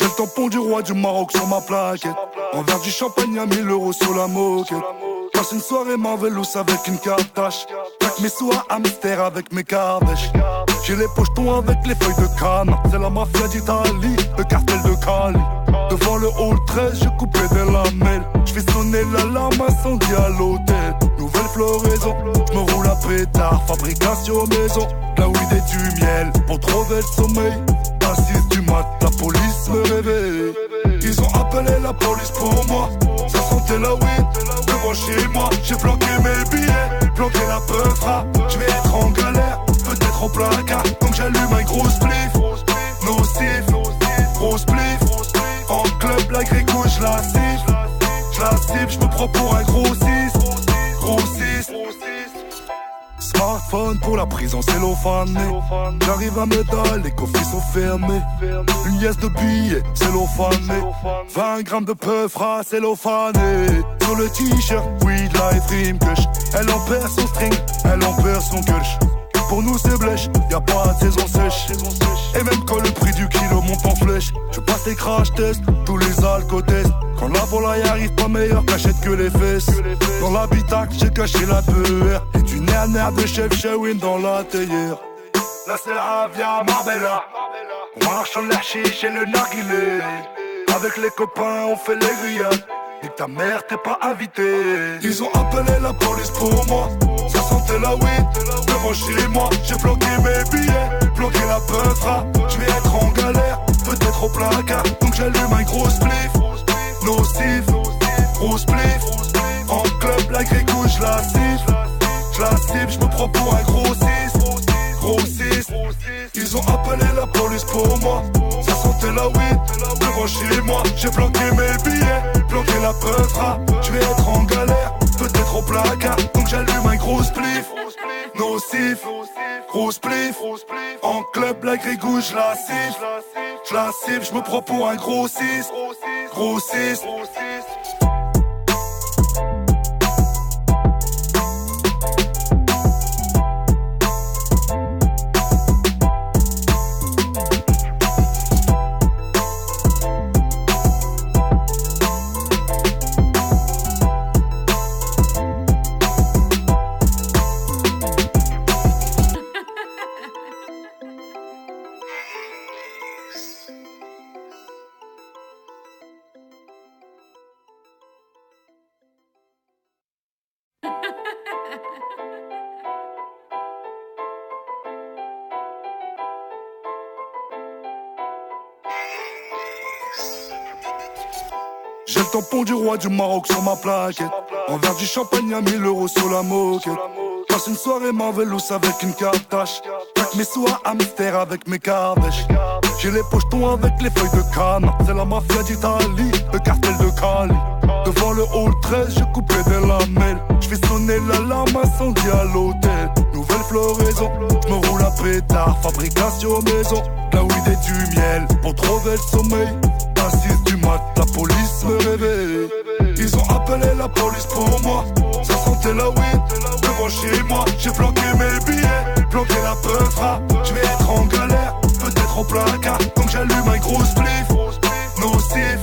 J'ai le tampon du roi du Maroc sur ma plaquette. Un verre du champagne à 1000 € sur la moquette. Passe une soirée Marvelous avec une cartache. Plaque mes sous à Amster avec mes cardèches. J'ai les pochetons avec les feuilles de canne. C'est la mafia d'Italie, le cartel de Cali. Devant le hall 13, je coupais des lamelles. J'fais sonner l'alarme incendie à l'hôtel. Nouvelle floraison, j'me roule à pétard. Fabrication maison, la weed et du miel. Pour trouver le sommeil, à 6 du mat, la police me réveille. Ils ont appelé la police pour moi. Ça sentait la weed, devant chez moi. J'ai planqué mes billets, planqué la peufra. J'vais être en galère, peut-être au placard. Donc j'allume un gros spliff, nocif, gros spliff. En club, la gréco, j'la cible, j'me prends pour un gros 6, gros 6. Smartphone pour la prison cellophane. J'arrive à Medal, les coffres sont fermés. Une liasse de billets cellophané. 20 grammes de peufra cellophané. Sur le t-shirt, weed life rime kush. Elle en perd son string, elle en perd son kush. Pour nous c'est blèche, y'a pas de saison sèche. Et même quand le prix du kilo monte en flèche, je passe les crash tests, tous les alcotests. Quand la volaille arrive pas meilleure cachette que les fesses. Dans l'habitacle j'ai caché la peur. Et du nerf de chef Shawin dans la théière. Là c'est la via Marbella. On marche en l'air chiche et le narguilé. Avec les copains on fait les grillades. Et ta mère t'es pas invité. Ils ont appelé la police pour moi. Ça sentait la weed, devant chez moi. J'ai planqué mes billets, planqué la peufra. J'vais être en galère, peut-être au placard. Donc j'allume un gros spliff, nocif, gros spliff. En club, la gréco, j'la cible, j'me prends pour un gros 6, gros 6. Ils ont appelé la police pour moi. Ça sentait la weed, devant chez moi. J'ai planqué mes billets, planqué la peufra. J'vais être en galère, peut-être au placard. Donc j'allume un gros spliff, nocif, gros spliff. En club, la grégo, j'la cible, j'me prends pour un gros 6, gros 6. J'ai le tampon du roi du Maroc sur ma plaquette. Un verre du champagne à 1000 € sur la moquette. Passe une soirée Marvelous avec une cartache. Plaque mes sous à Amster avec mes cardèches. J'ai les pochetons avec les feuilles de canne. C'est la mafia d'Italie, le cartel de Cali. Devant le hall 13, je coupais des lamelles. J'fais sonner l'alarme incendie à l'hôtel. Nouvelle floraison, j'me roule à pétard. Fabrication maison, la weed et du miel. Pour trouver le sommeil, à 6 du mat, la police me réveille. Ils ont appelé la police pour moi. Ça sentait la weed, devant chez moi. J'ai planqué mes billets, planqué la peufra. J'vais être en galère, peut-être au placard. Donc j'allume un gros spliff, nocif,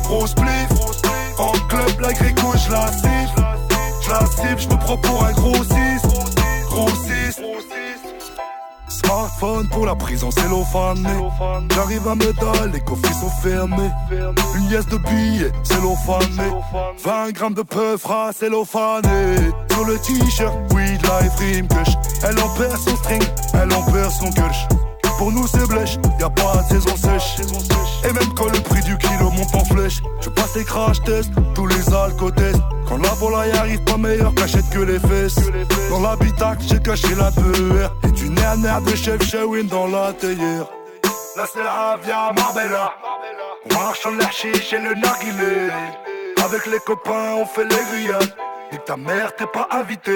gros spliff. En club, la gréco, j'la cible, j'me prends pour un gros 6, gros 6. Smartphone pour la prison cellophane. J'arrive à Medal, les coffres sont fermés. Une liasse de billets cellophané. 20 grammes de peufra cellophané. Sur le t-shirt, weed life rime kush. Elle en perd son string, elle en perd son kush. Pour nous c'est blèche, y'a pas de saison sèche. Et même quand le prix du kilo monte en flèche, je passe les crash tests, tous les alcotests. Quand la volaille arrive pas meilleure cachette que les fesses. Dans l'habitacle j'ai caché la peur. Et du nerf de chef Shawin dans la théière. Là c'est la via Marbella. On marche en l'air chiche et le narguilé. Avec les copains on fait les grillades. Et ta mère t'es pas invité.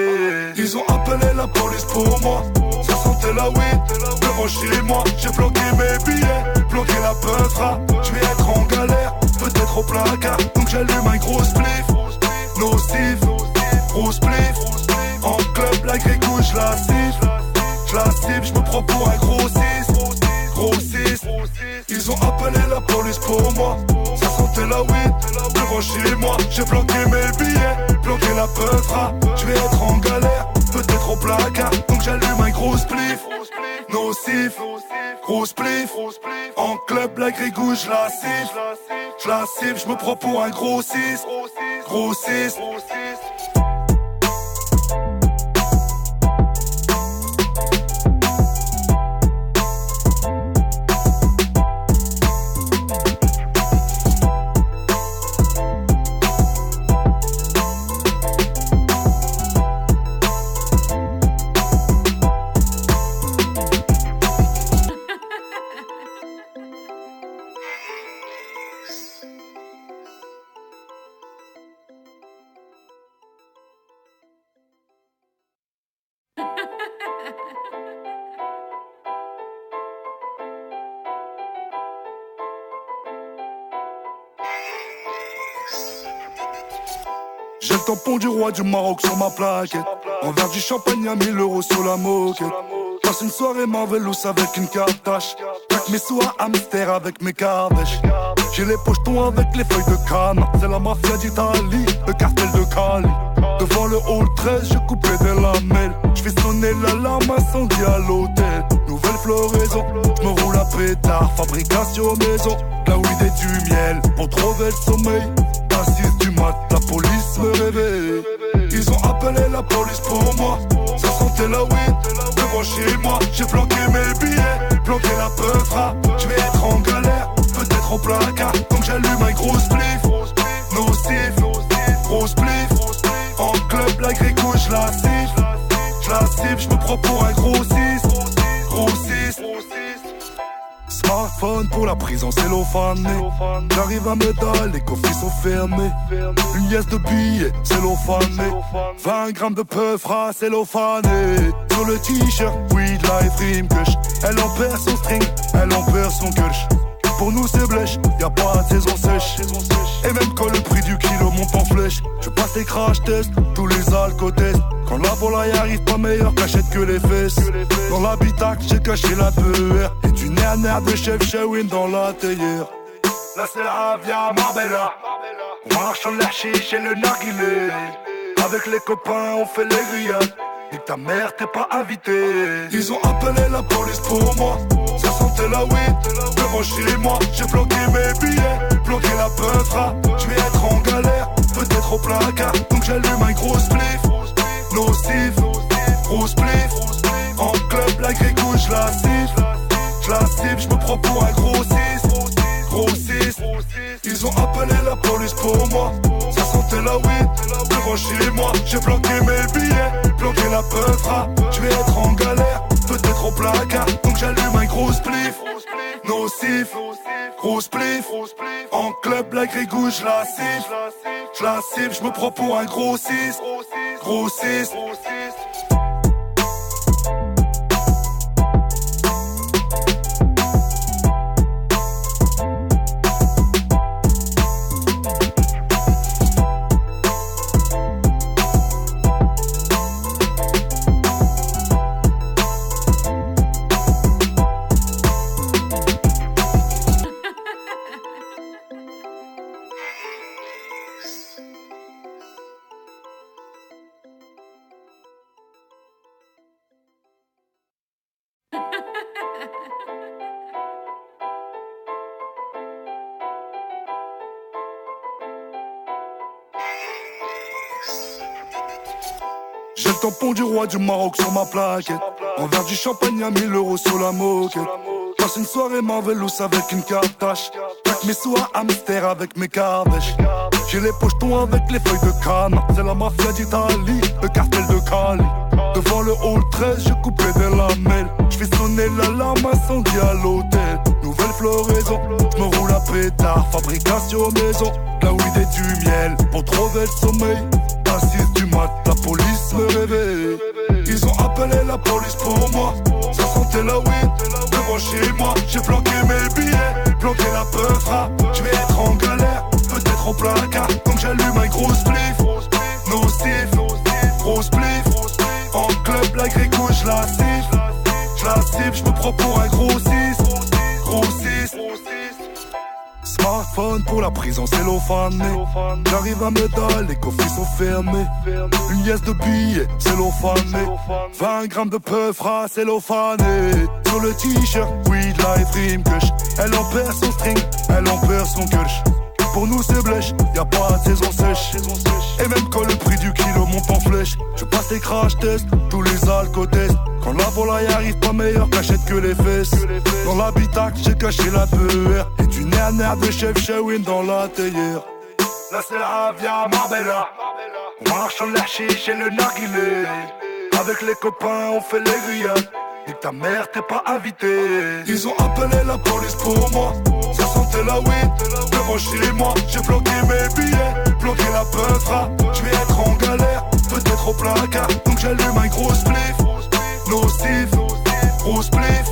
Ils ont appelé la police pour moi. Ça sentait la weed, devant chez moi. J'ai planqué mes billets, planqué la peufra. J'vais être en galère, peut-être au placard. Donc j'allume un gros spliff, nocif, gros spliff. En club, la gréco, j'la cible, j'me prends pour un gros 6, gros 6. Ils ont appelé la police pour chez moi, j'ai planqué mes billets, planqué la peufra. Je vais être en galère, peut-être au placard. Donc j'allume un gros spliff, nocif, gros spliff. En club, la grégouille, je la cible, je me prends pour un gros 6, gros 6. J'ai le tampon du roi du Maroc sur ma plaquette. Un verre du champagne à 1000 € sur la moquette. Passe une soirée Marvelous avec une cartache. Pack mes sous à hamster avec mes cardèches. J'ai les pochetons avec les feuilles de canne. C'est la mafia d'Italie, le cartel de Cali. Devant le hall 13, je coupais des lamelles. Je fais sonner l'alarme incendie à l'hôtel. Nouvelle floraison, je me roule à pétard. Fabrication maison, la weed et du miel. Pour trouver le sommeil, à 6 du mat, la police me réveille. Ils ont appelé la police pour moi. Ça sentait la weed, devant chez moi. J'ai planqué mes billets, planqué la peufra. Je vais être en galère, peut-être au placard. Donc j'allume un gros spliff, nocif, gros spliff. En club, la grégouille, je la cible, je me prends pour un gros 6, gros 6. Smartphone pour la prison cellophane. J'arrive à Médal, les coffres sont fermés. Une liasse de billets cellophané. 20 grammes de peufra cellophané. Sur le t-shirt, weed life rime kush. Elle en perd son string, elle en perd son kush. Pour nous c'est blèche, y'a pas de saison sèche. Et même quand le prix du kilo monte en flèche, je passe les crash tests, tous les alcotests. Quand la volaille arrive pas meilleure cachette que les fesses. Dans l'habitacle j'ai caché la peur. Et du nerf de chef Shawin dans la théière. Là c'est la via Marbella. On marche en la chiche et le narguilé. Avec les copains on fait les grillades. Et ta mère t'es pas invité. Ils ont appelé la police pour moi. Ça sentait la weed, devant chez moi. J'ai planqué mes billets, planqué la peufra. Je vais être en galère, peut-être au placard. Donc j'allume un gros spliff, nocif, gros spliff. En club, la grégouille, je la cible, je me prends pour un gros 6, gros 6. Ils ont appelé la police pour moi. Ça sentait la weed, devant chez moi. J'ai planqué mes billets, planqué la peufra. Je vais être en galère, peut-être au placard. Donc j'allume un gros spliff, nocif, gros spliff. En club, la grégouille, je la cible, je me prends pour un gros 6, gros 6. J'ai le tampon du roi du Maroc sur ma plaquette. Un verre du champagne à 1000 € sur la moquette. Passe une soirée Marvelous avec une cartache. Pack mes sous à hamster avec mes cardèches. J'ai les pochetons avec les feuilles de canne. C'est la mafia d'Italie, le cartel de Cali. Devant le hall 13, je coupais des lamelles. Je fais sonner l'alarme incendie à l'hôtel. Nouvelle floraison, je me roule à pétard. Fabrication maison, la weed et du miel. Pour trouver le sommeil, à 6 du mat, la police me réveille. Ils ont appelé la police pour moi. Ça sentait la weed, devant chez moi. J'ai planqué mes billets, planqué la peufra. Je vais être en galère, peut-être au placard. Donc j'allume un gros spliff, nocif, gros spliff. En club, la grégouille, je la cible, je me prends pour un gros 6, gros 6. Smartphone pour pour la prison cellophanée. J'arrive à Medal, les coffres sont fermés. Une liesse de billets cellophanée. 20 grammes de peufra cellophané. Sur le t-shirt, weed life dream kush. Elle en perd son string, elle en perd son kush. Pour nous c'est blèche, y'a pas de saison sèche. Et même quand le prix du kilo monte en flèche, je passe les crash tests, tous les alcotests. Quand la volaille arrive, pas meilleure cachette que les fesses. Dans l'habitacle, j'ai caché la PER. Et du nerf de chef Shawin dans la théière. Là c'est la Avia Marbella. On marche en la chiche et le narguilé. Avec les copains, on fait les grillades. Dis que ta mère t'es pas invité. Ils ont appelé la police pour moi. Ça sentait la weed devant chez moi. J'ai bloqué mes billets, bloqué la peufra. Je vais être en galère, peut-être au placard. Donc j'allume un gros spliff. Nocif, gros spliff.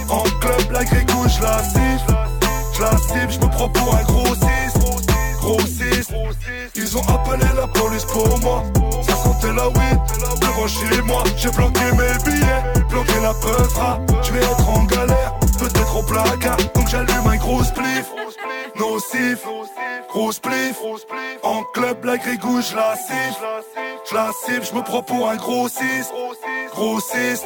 En club, la grégouille, j'la siffle. J'la siffle, j'me prends pour un gros 6. Gros 6. Ils ont appelé la police pour moi. Ça sentait la weed devant chez moi. J'ai bloqué mes billets, bloqué la peufra. Je vais être en galère, peut-être au placard. Donc j'allume un gros spliff. Nocif, gros spliff. En club, la grégouille, j'la siffle. J'la siffle, j'me prends pour un gros 6. Gros 6.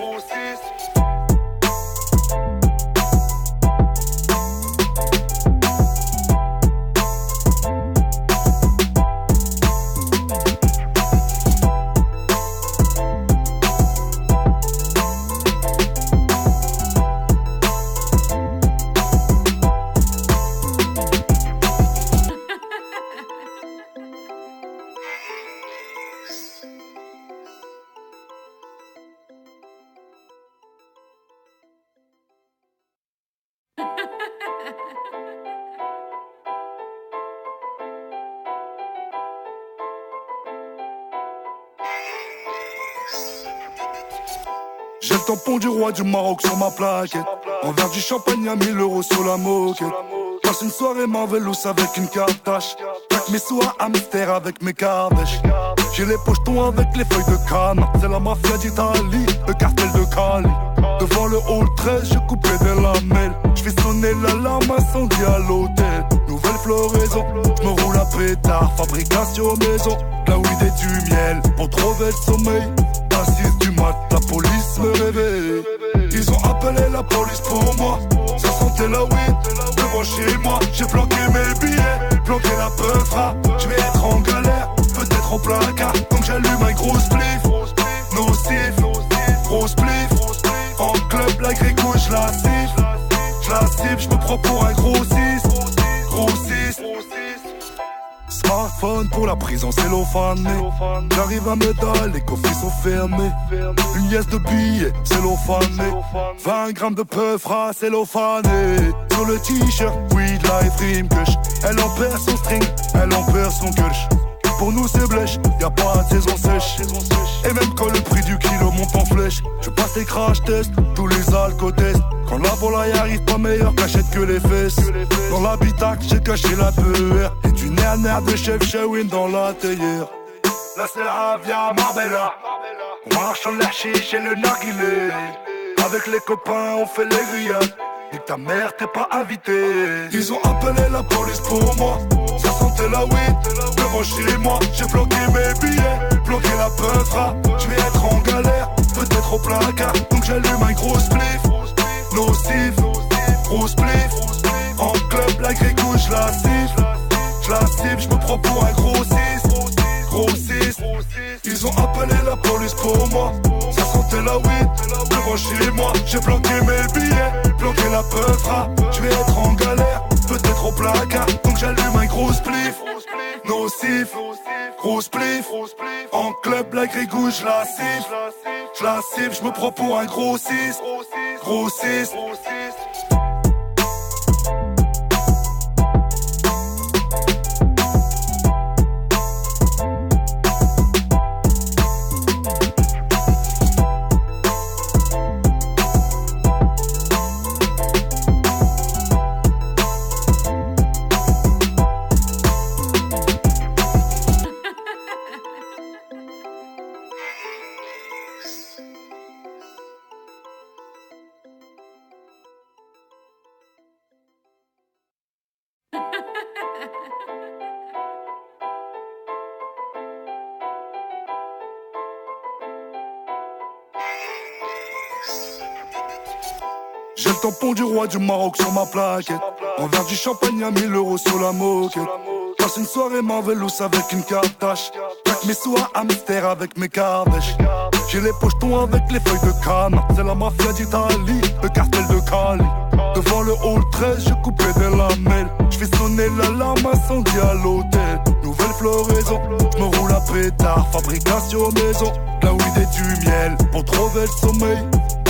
J'ai le tampon du roi du Maroc sur ma plaquette. En verre du champagne à 1000 € sur la moquette. Passe une soirée Marvelous avec une cartache. Pack mes sous à Amster avec mes cardèches. J'ai les pochetons avec les feuilles de canne. C'est la mafia d'Italie, le cartel de Cali. Devant le hall 13, je coupais des lamelles. Je fais sonner l'alarme incendie à l'hôtel. Nouvelle floraison, je me roule à pétard. Fabrication maison, la weed et du miel. Pour trouver le sommeil, à 6 du mat, la police me réveille. Ils ont appelé la police pour moi. Ça sentait la weed devant chez moi. J'ai bloqué mes billets, bloqué la peufra. Je vais être en galère, peut-être au placard. Donc j'allume un gros spliff. Nocif, gros spliff. En club, la grégouille, j'la siffle. J'la siffle, j'me prends pour un gros 6. Gros 6. Smartphone pour la prison cellophanée. J'arrive à Medal, les coffres sont fermés. Une liesse de billets cellophanée. 20 grammes de peufra cellophané. Sur le t-shirt, weed life dream kush. Elle en perd son string, elle en perd son kush. Pour nous c'est blèche, y'a pas de saison sèche. Et même quand le prix du kilo monte en flèche, je passe les crash tests, tous les alcotests. Quand la volaille arrive, pas meilleure cachette que les fesses. Dans l'habitacle, j'ai caché la PER. Et du nerf de chef Shawin dans la théière. Là c'est la Avia Marbella. On marche en la chiche et le narguilé. Avec les copains, on fait les grillades. Dis que ta mère t'es pas invité. Ils ont appelé la police pour moi. Ça sentait la weed devant chez moi. J'ai bloqué mes billets, bloqué la peufra. Je vais être en galère, peut-être au placard. Donc j'allume un gros spliff. Nocif, gros spliff. En club, la grégouille, j'la siffle. J'la siffle, j'me prends pour un gros 6. Gros 6. Ils ont appelé la police pour moi. Ça sentait la weed devant chez moi. J'ai bloqué mes billets, bloqué la peufra. Je vais être en galère, peut-être au placard. Donc j'allume un gros spliff. Nocif, gros spliff. En club, la grégouille, j'la siffle. J'la siffle, j'me prends pour un gros 6. Gros 6. J'ai le tampon du roi du Maroc sur ma plaquette. En verre du champagne à 1000 euros sur la moquette. Passe une soirée Marvelous avec une Kardashian. Plaque mes sous à Amster avec mes Kardashian. J'ai les pochetons avec les feuilles de canne. C'est la mafia d'Italie, le cartel de Cali. Devant le hall 13, je coupais des lamelles. J'fais sonner l'alarme incendie à l'hôtel. Nouvelle floraison, j'me roule à pétard. Fabrication maison, la weed et du miel. Pour trouver le sommeil,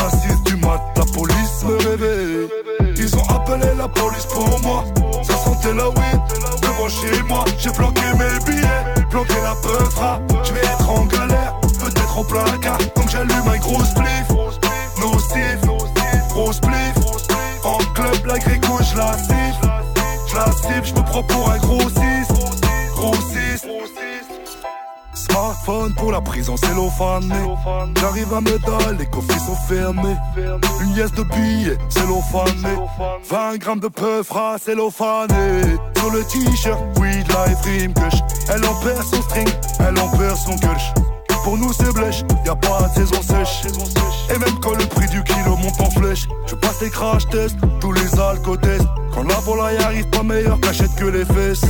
à 6 du mat, la police me réveille. Ils ont appelé la police pour moi. Ça sentait la weed, devant chez moi. J'ai planqué mes billets, planqué la peufra. J'vais être en galère, peut-être au placard. Donc j'allume un gros spliff, nocif, gros spliff. En club, la gréco, j'la cible, j'me prends pour un gros 6. Smartphone pour la prison cellophanée. J'arrive à Medal, les coffres sont fermés. Une liesse de billets cellophanée. 20 grammes de peufra cellophané. Sur le t-shirt, weed life dream kush. Elle en perd son string, elle en perd son kush. Pour nous c'est blèche, y'a pas de saison sèche. Et même quand le prix du kilo monte en flèche, je passe les crash tests, tous les alcotests. Quand la volaille arrive pas meilleure cachette que les fesses.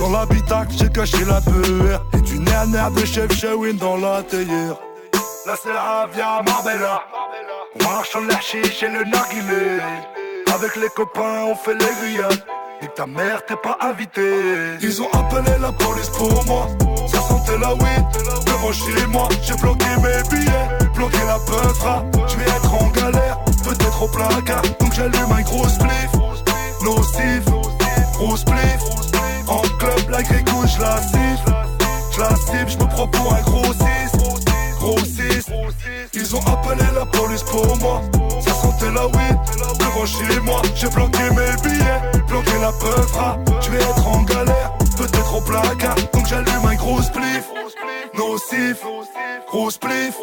Dans l'habitacle j'ai caché la peur. Et du nerf de chef Shawin dans la théière. Là c'est la Avia Marbella. On marche en l'hachiche et le narguilé. Avec les copains on fait les grillades. Et ta mère t'es pas invité. Ils ont appelé la police pour moi. Ça sentait la weed, devant chez moi. J'ai bloqué mes billets, bloqué la peufra. J'vais être en galère, peut-être au placard. Donc j'allume un gros spliff, nocif, gros spliff. En club, la gréco, j'la cible, j'me prends pour un gros 6. Ils ont appelé la police pour moi. Ça sentait la weed, devant chez moi. J'ai bloqué mes billets, bloqué la peufra. J'vais être en galère, peut-être au placard. Donc j'allume un gros spliff, nocif, gros spliff.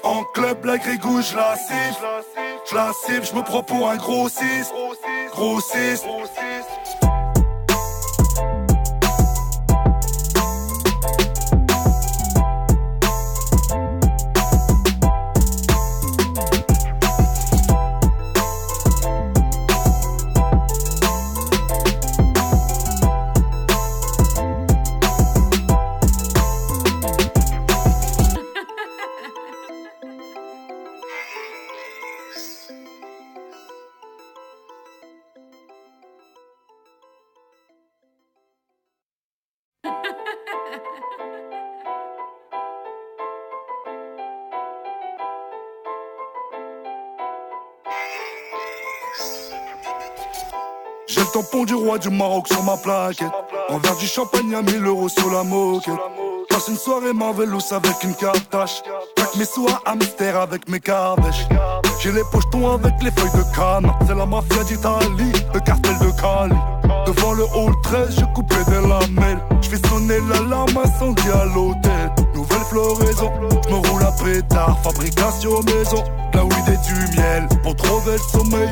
En club, la grégouille, j'la cible, j'me prends pour un gros 6. J'ai le tampon du roi du Maroc sur ma plaquette. En verre du champagne à 1000 euros sur la moquette. Passe une soirée Marvelous avec une Kardashian. Plaque mes sous à Amster avec mes Kardashian. J'ai les pochetons avec les feuilles de canne. C'est la mafia d'Italie, le cartel de Cali. Devant le hall 13, je coupais des lamelles. J'fais sonner l'alarme incendie à l'hôtel. Nouvelle floraison, j'me roule à pétard. Fabrication maison, la weed et du miel. Pour trouver le sommeil,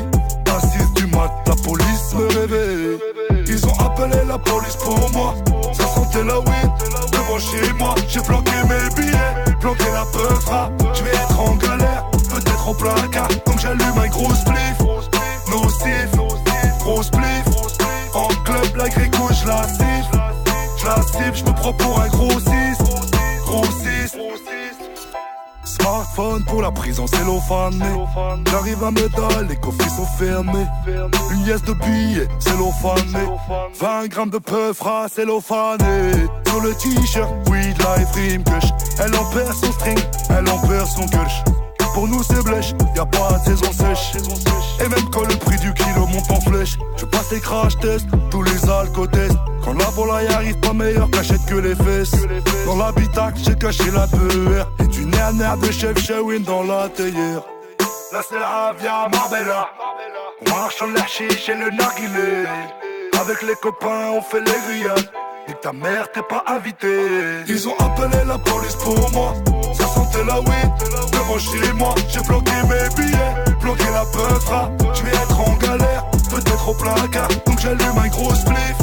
à 6 du mat, la police me réveille. Ils ont appelé la police pour moi. Ça sentait la weed, devant chez moi. J'ai planqué mes billets, planqué la peufra. J'vais être en galère, peut-être au placard. Donc j'allume un gros spliff, nocif, gros spliff. En club, la gréco, j'la cible, j'me prends pour un gros 6. Smartphone pour la prison cellophanée. J'arrive à Medal, les coffres sont fermés. Une liesse de billets cellophanée. 20 grammes de peufra cellophané. Sur le t-shirt, weed life dream kush. Elle en perd son string, elle en perd son kush. Pour nous c'est blèche, y'a pas de saison sèche. Et même quand le prix du kilo monte en flèche, je passe les crash tests, tous les alcotests. Quand la volaille arrive pas meilleure cachette que les fesses. Dans l'habitacle j'ai caché la peur. Et du nerf de chef Shawin dans la théière. Là c'est la Avia Marbella. On marche en l'hachiche et le narguilé. Avec les copains on fait les grillades. Et ta mère t'es pas invité. Ils ont appelé la police pour moi. Ça sentait la weed, devant chez moi. J'ai bloqué mes billets, bloqué la peufra. J'vais être en galère, peut-être au placard. Donc j'allume un gros spliff,